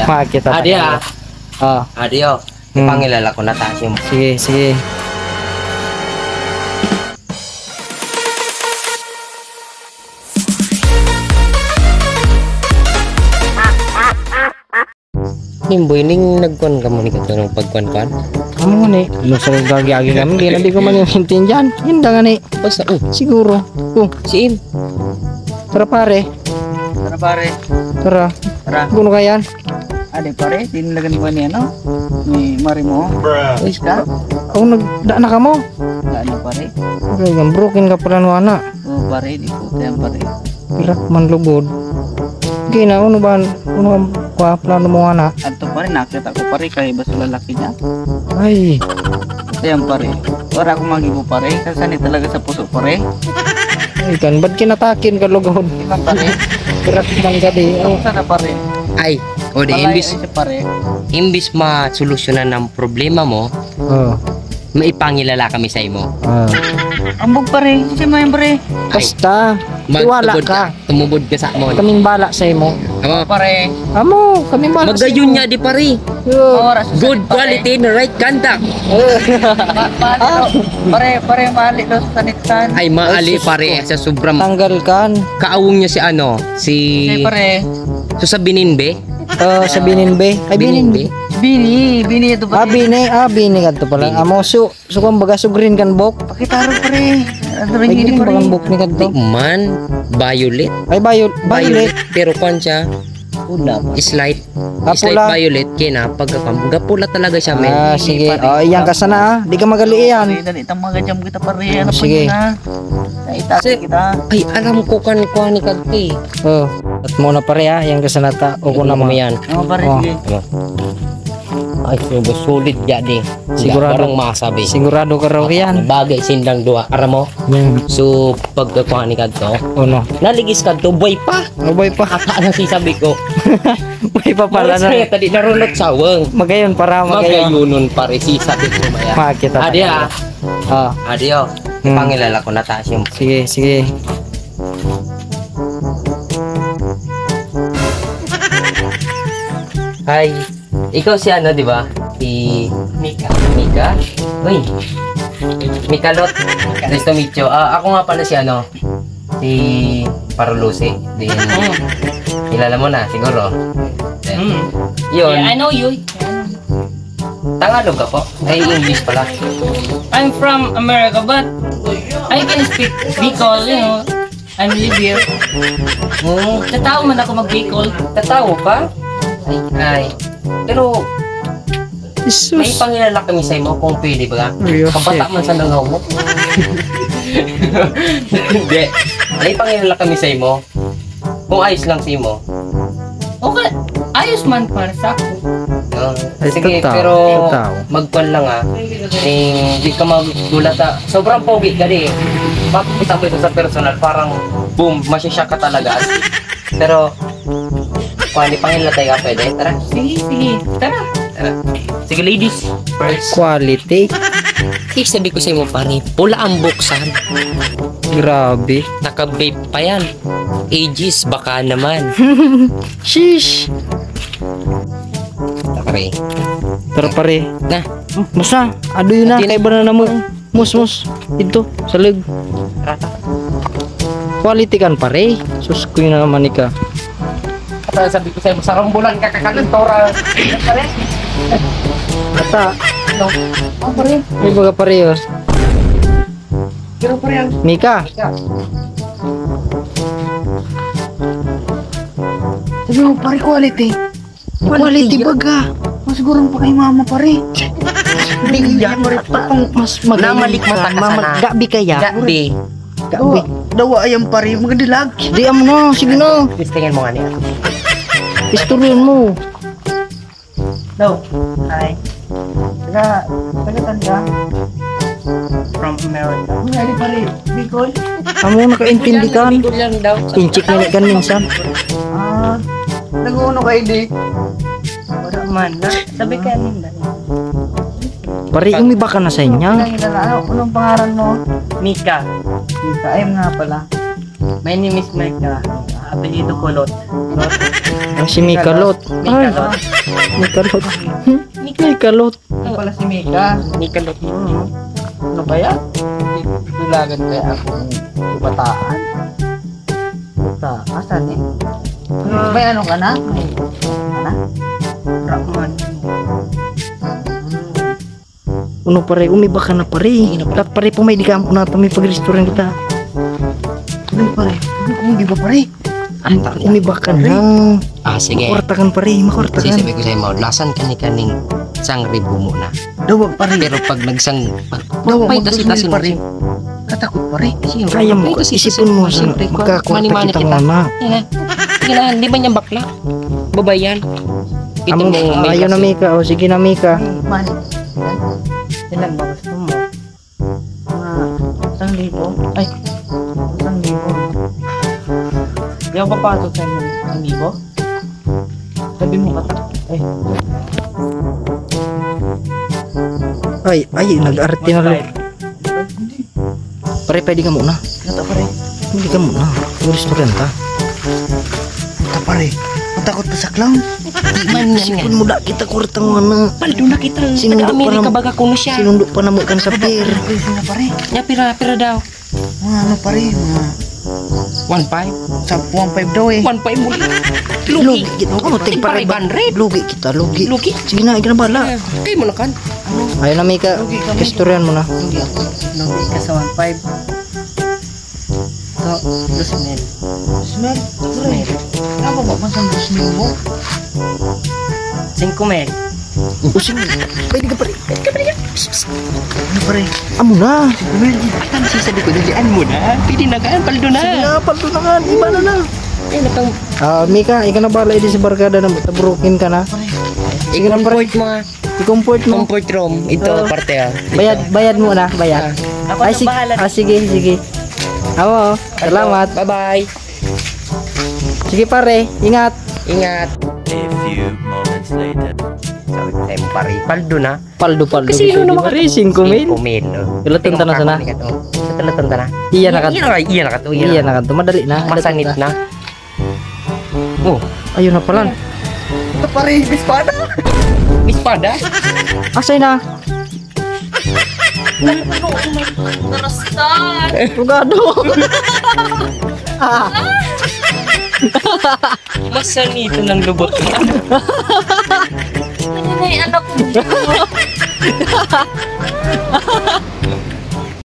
Makita Adi ah. Oh. Adi oh. Ipangilala ko na tayo mo. Sige, sige. Nimboy ning nagkuan ka mo ni kato ng pagkuan-kuan. Amo ni, no sa gagi kami di ko man yung intindihan. Hinda nga ni. Basta Siguro. siin. Tara pare. Tara pare. Tara. Tara. Kuno kayan? Ade pare, tinlagan mo ni ano? Ni Marimo. Wis ka? Oh, nagdaan na ka mo. Ano pare? Okay, yung broken ka pala no ana. Oh pare, di ko tayang pare. Pilak man lubod. Okay na, ano ba? Ano ba plano mo ana? Adto pare, nakita ko pare kay basta lalaki niya. Ay, Tayang pare. Wala akong magibo pare, kasani talaga sa puso pare. ay kan, ba't kinatakin ka lugod? Iman pare. Pilak man ka di. Oh, Sana pare. Ay, o di Palay imbis ay siya pare. ma-solusyonan ng problema mo, oh. maipangilala kami sa imo. Ambog pare, si man pare. Basta, tiwala Magtubod ka. Tumubod ka sa mo. Kaming bala sa imo. Amo, Pare. Amo, kaming bala sa magayon imo. niya di pare. Oh. Oras. Good quality and right conduct. Pare, mali daw sa sanitan. Ay maali sus pare sa sobrang Tanggal kan. kaawong niya si ano, si Si pare. so sa Bininbe. Sa Bininbe. Ay, Bininbe. Bini ito pare. Bini ka to pala. Amo, kung baga sugrin kan bok. Pakitaro pare. Ano rin Ay, hindi gini pare. bagang bok ni ka to. Man, violet. Ay, violet. Pero kung siya, Pula. slight. Ah, Slight pula. violet kina pagkapula talaga siya men. Sige. Iyan ka sana Di ka magali yan. Pare, dali itang mga jam kita pare. Ano pa Sige. yun ha? Naitasi Kasi- kita. Ay, alam ko kan kuha ni Kagti. Oh. At muna pare ha. Yan ka sana ta. O ko na mo. yan. Ano pare, Oh. sige. Ay, sulit jadi. Sigurado. Parang masabi. Sigurado ka raw yan. Bagay sindang dua. Aram mo? So, pagkakuha ni Kagto, Ano? naligis Kagto, boy pa. Abay pa. Ata na sisabi ko. May pa pala Para na. tadi narunot sawang. Magayon para magayon. Magayunon pare sisabi ko maya. Makita. Adi ah. Ah. Adi oh. Pangilala ko na taas yung Sige, sige. Hi. Ikaw si ano, di ba? Si Mika. Mika? Uy. Mikalot. Nice to meet you. Ako nga pala si ano, si Parulusi. Din. Kilala mo na siguro. Then, yun. Yeah, I know you. Tagalog ako. Ay, English pala. I'm from America, but I can speak Bicol, you know. I'm live here. Tatao man ako mag-Bicol. Tatawo ka? Ay. Pero, may Jesus. pangilala kami sa imo kung pwede ba? Ayos, Kabata man sa nangaw mo. Hindi. May pangilala kami sa imo. Kung ayos lang sa imo. Okay, ayos man para sa ako. Ay, Sige, totoo, pero totoo. magpan lang hindi ka magulat sobrang pogi ka di. Makikita mo ito sa personal, parang boom, masyasya ka talaga. Pero, kung pangilala tayo ka pwede, tara. Sige, sige. Tara. Sige ladies, first. Quality. Sabi ko sa imo pare, pula ang buksan. Grabe. Naka-vape pa yan. Ages, baka naman. Sheesh. Takare. Tara pare. Na, Masa, ado yun na. Atin. Kay ba na mo? Mus. Dito, sa leg. rata. Quality kan pare. Sus ko yun na naman ika. Kaya sabi ko sa imo, sarang bulan ka kakalantora. Pare. Ata. No. Oh, pare. May baga pare yun. Pero pare yan. Mika. Sabi mo pare, quality. Quality baga. Masiguro pa kay mama pare. Bigyan mo rin mas magaling Namalik mata ka sana. Gabi kaya. Gabi. Gabi. Dawa ayam pare, magadilag. Di amo na. Sige na. Listingan mo nga niya. Istoryon mo. No. Hi. Taga from America. Hindi pare, Bicol. Amo nakaintindi kan. Yan daw. Inchik na kan minsan. Nag-uuno kayo di. Wala man na. Sabi kaya nila. Pare, umiba ka na sa inya. Anong pangalan mo? Mika. Mika, ayun nga pala. My name is Mika. Apelido Kulot. Si Mikalot. Ay, Mikalot. Mikalot. Ito pala si Mika. Mikalot. Ano ba yan? Tulagan kaya ako ng kabataan. Puta, asan eh? May ano ka na? Ano? Rahman. Uno pare, umiba ka na pare. Lahat pare po may di ka ampo na may pag-restaurant kita. Ano pare? Ano di ba pare? Umiba ka na. Sige. Makortakan pare, makortakan. Sabi ko sa'yo mo, lasan ka ni kaning sang ribo mo na. Dawag pare. Pero pag nagsang... Dawag Pagpay kasi mag-2,000 tasin pare. Katakot pare. Kaya mo, isipin mo sa magkakwarta kita muna. Sige na, hindi ba niya bakla? Babay yan. Amo, ayaw na Mika. O sige na Mika. Man. Ilan ba gusto mo? Mga 1,000? Ay, 1,000. Di ako papasok sa inyo 1,000? Sabi mo katakot. Ay, nag-arte na rin. Pare, pwede ka muna. Kata pare. Pwede ka muna. Restaurant ha. Kata pare. Matakot pa sa clown. Man yan Sipon mo da kita kwarta mo na. Paldo na kita. Sinundo pa Taga-Amerika na- baga kuno siya. Sinundo pa na mo kan sa pier. Presyo na pare. Nya pira daw. Mga ano pare. Mga 1.5. sa 1,500 daw eh. 1.5 muli. Lugi kita. Ano, tig pare. 500. Lugi kita, lugi. Lugi. Sige na, ikaw na bala. Kay mo na kan. Ayaw na Mika. Restaurant mo na. Lugi ako. Lugi ka sa 1,500. So, 2,000. Smell? Pare. Ano ba man sa 2,000 mo? 5 mil. Using. Pwede ka pare. Ano pare? Amo na. Ang sasabi ko, dalian mo na. Pwede na kan, paldo na. Sige na, paldo na nga. Iba na na. Ay, nakang Mika, ikaw na bala. Hindi sa barkada na taburukin ka na. Sige na pare. i-comfort mo. I-comfort mo. Comfort room. Ito, parte ah. Bayad mo na. Bayad. Ako Ay, na sige. bahala. Sige, sige. Ako, salamat. Bye-bye. Sige pare, ingat. Ingat. A few moments later. Sabi ko sa'yo mo, pare, paldo na. Paldo. Kasi yun naman 5 mil. 5 mil. Ilatun ta na sana. Ilatun ta na. Iya na ka. Iya na ka to. Iya na ka. Madali na. Masanit na. Oh, Ayun na pala. Ito pare. Bispada. Espada. Asay na. Tugado. Masanito ng lubot. Ano na yung anak ko?